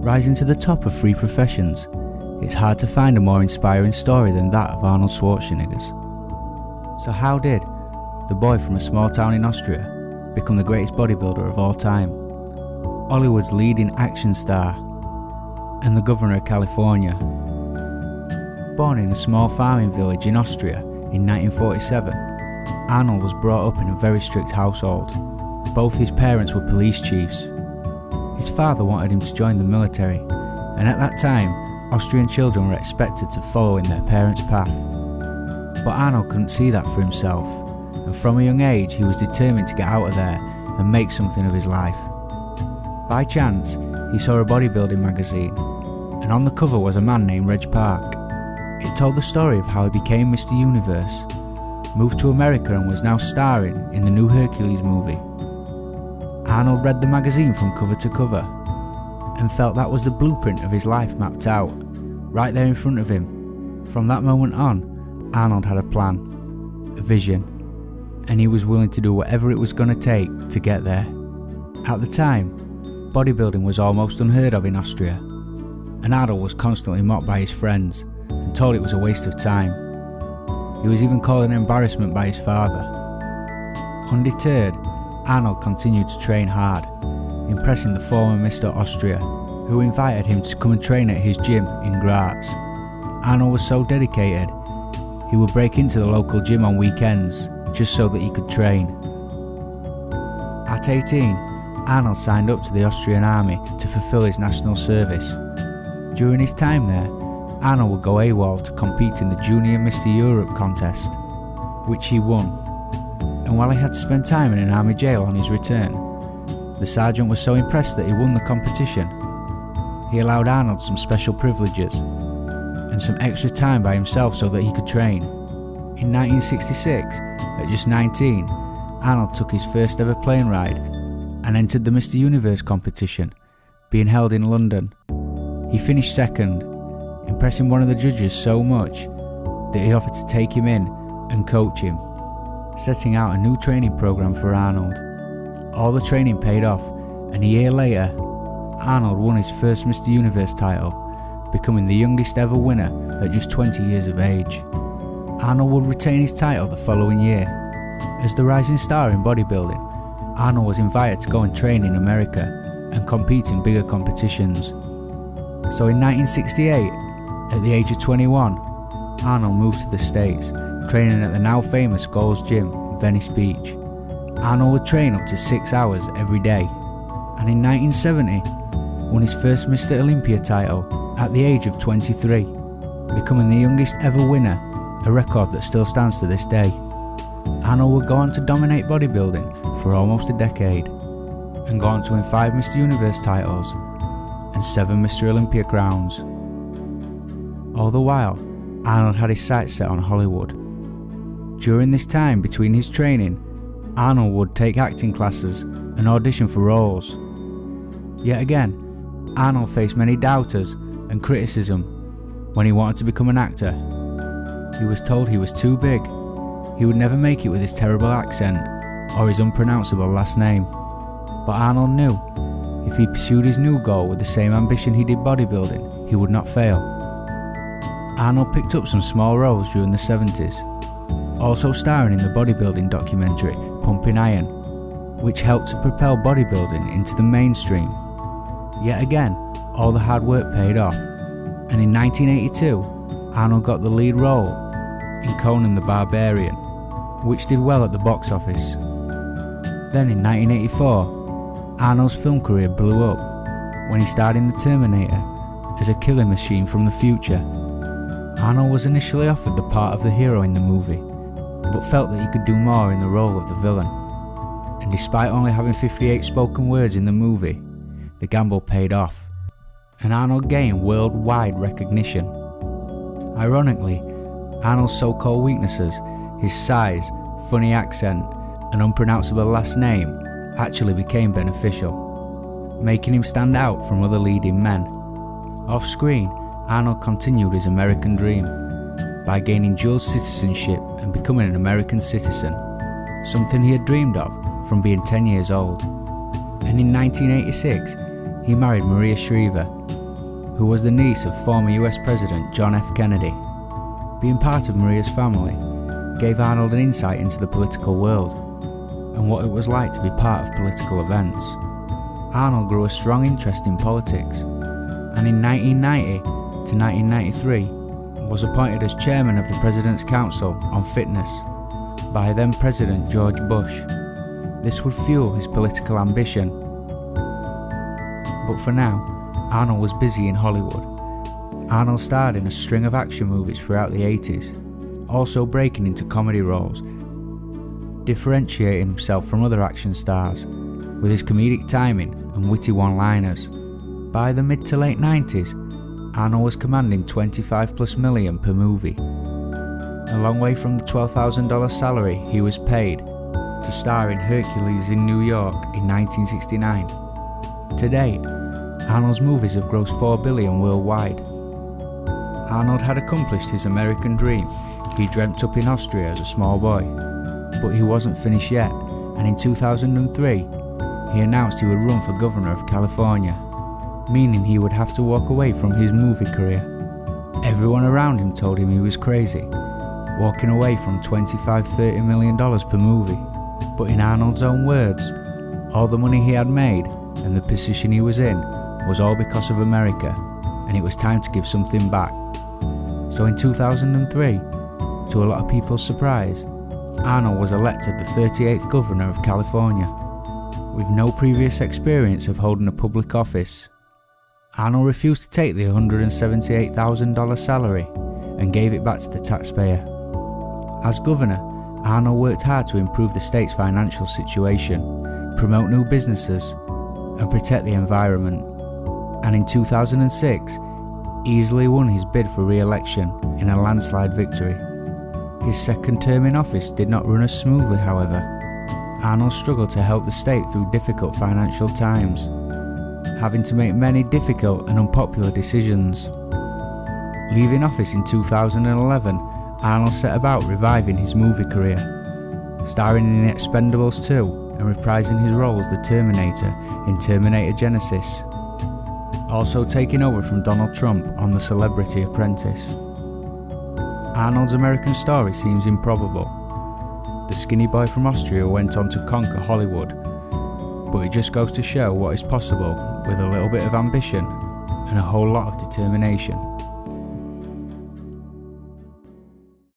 Rising to the top of 3 professions, it's hard to find a more inspiring story than that of Arnold Schwarzenegger's. So how did the boy from a small town in Austria become the greatest bodybuilder of all time, Hollywood's leading action star, and the governor of California? Born in a small farming village in Austria in 1947, Arnold was brought up in a very strict household. Both his parents were police chiefs. His father wanted him to join the military, and at that time, Austrian children were expected to follow in their parents' path. But Arnold couldn't see that for himself, and from a young age he was determined to get out of there and make something of his life. By chance, he saw a bodybuilding magazine, and on the cover was a man named Reg Park. It told the story of how he became Mr. Universe, moved to America and was now starring in the new Hercules movie. Arnold read the magazine from cover to cover and felt that was the blueprint of his life mapped out, right there in front of him. From that moment on, Arnold had a plan, a vision, and he was willing to do whatever it was going to take to get there. At the time, bodybuilding was almost unheard of in Austria, and Arnold was constantly mocked by his friends and told it was a waste of time. He was even called an embarrassment by his father. Undeterred, Arnold continued to train hard, impressing the former Mr. Austria, who invited him to come and train at his gym in Graz. Arnold was so dedicated, he would break into the local gym on weekends just so that he could train. At 18, Arnold signed up to the Austrian army to fulfill his national service. During his time there, Arnold would go AWOL to compete in the Junior Mr. Europe contest, which he won. And while he had to spend time in an army jail on his return, the sergeant was so impressed that he won the competition. He allowed Arnold some special privileges and some extra time by himself so that he could train. In 1966, at just 19, Arnold took his first ever plane ride and entered the Mr. Universe competition, being held in London. He finished second, impressing one of the judges so much that he offered to take him in and coach him, setting out a new training program for Arnold. All the training paid off, and a year later, Arnold won his first Mr. Universe title, becoming the youngest ever winner at just 20 years of age. Arnold would retain his title the following year. As the rising star in bodybuilding, Arnold was invited to go and train in America and compete in bigger competitions. So in 1968, at the age of 21, Arnold moved to the States, training at the now famous Gold's Gym in Venice Beach. Arnold would train up to 6 hours every day, and in 1970 won his first Mr. Olympia title at the age of 23, becoming the youngest ever winner, a record that still stands to this day. Arnold would go on to dominate bodybuilding for almost a decade, and go on to win 5 Mr. Universe titles and 7 Mr. Olympia crowns. All the while, Arnold had his sights set on Hollywood. During this time between his training, Arnold would take acting classes and audition for roles. Yet again, Arnold faced many doubters and criticism when he wanted to become an actor. He was told he was too big, he would never make it with his terrible accent or his unpronounceable last name. But Arnold knew if he pursued his new goal with the same ambition he did bodybuilding, he would not fail. Arnold picked up some small roles during the 70s, also starring in the bodybuilding documentary Pumping Iron, which helped to propel bodybuilding into the mainstream. Yet again, all the hard work paid off, and in 1982, Arnold got the lead role in Conan the Barbarian, which did well at the box office. Then in 1984, Arnold's film career blew up when he starred in The Terminator as a killing machine from the future. Arnold was initially offered the part of the hero in the movie, but felt that he could do more in the role of the villain. And despite only having 58 spoken words in the movie, the gamble paid off, and Arnold gained worldwide recognition. Ironically, Arnold's so-called weaknesses, his size, funny accent, and unpronounceable last name, actually became beneficial, making him stand out from other leading men. Off-screen, Arnold continued his American dream by gaining dual citizenship and becoming an American citizen, something he had dreamed of from being 10 years old. And in 1986, he married Maria Shriver, who was the niece of former US President John F. Kennedy. Being part of Maria's family gave Arnold an insight into the political world and what it was like to be part of political events. Arnold grew a strong interest in politics, and in 1990 to 1993 was appointed as chairman of the President's Council on Fitness by then President George Bush. This would fuel his political ambition. But for now, Arnold was busy in Hollywood. Arnold starred in a string of action movies throughout the 80s, also breaking into comedy roles, differentiating himself from other action stars with his comedic timing and witty one-liners. By the mid to late 90s, Arnold was commanding $25+ million per movie, a long way from the $12,000 salary he was paid to star in Hercules in New York in 1969. To date, Arnold's movies have grossed $4 billion worldwide. Arnold had accomplished his American dream he dreamt up in Austria as a small boy, but he wasn't finished yet, and in 2003 he announced he would run for governor of California, meaning he would have to walk away from his movie career. Everyone around him told him he was crazy, walking away from $25–30 million per movie, but in Arnold's own words, all the money he had made and the position he was in was all because of America, and it was time to give something back. So in 2003, to a lot of people's surprise, Arnold was elected the 38th governor of California. With no previous experience of holding a public office, Arnold refused to take the $178,000 salary and gave it back to the taxpayer. As governor, Arnold worked hard to improve the state's financial situation, promote new businesses, and protect the environment. And in 2006, easily won his bid for re-election in a landslide victory. His second term in office did not run as smoothly, however. Arnold struggled to help the state through difficult financial times, having to make many difficult and unpopular decisions. Leaving office in 2011, Arnold set about reviving his movie career, starring in The Expendables 2 and reprising his role as the Terminator in Terminator Genisys, also taking over from Donald Trump on The Celebrity Apprentice. Arnold's American story seems improbable. The skinny boy from Austria went on to conquer Hollywood, but it just goes to show what is possible with a little bit of ambition and a whole lot of determination.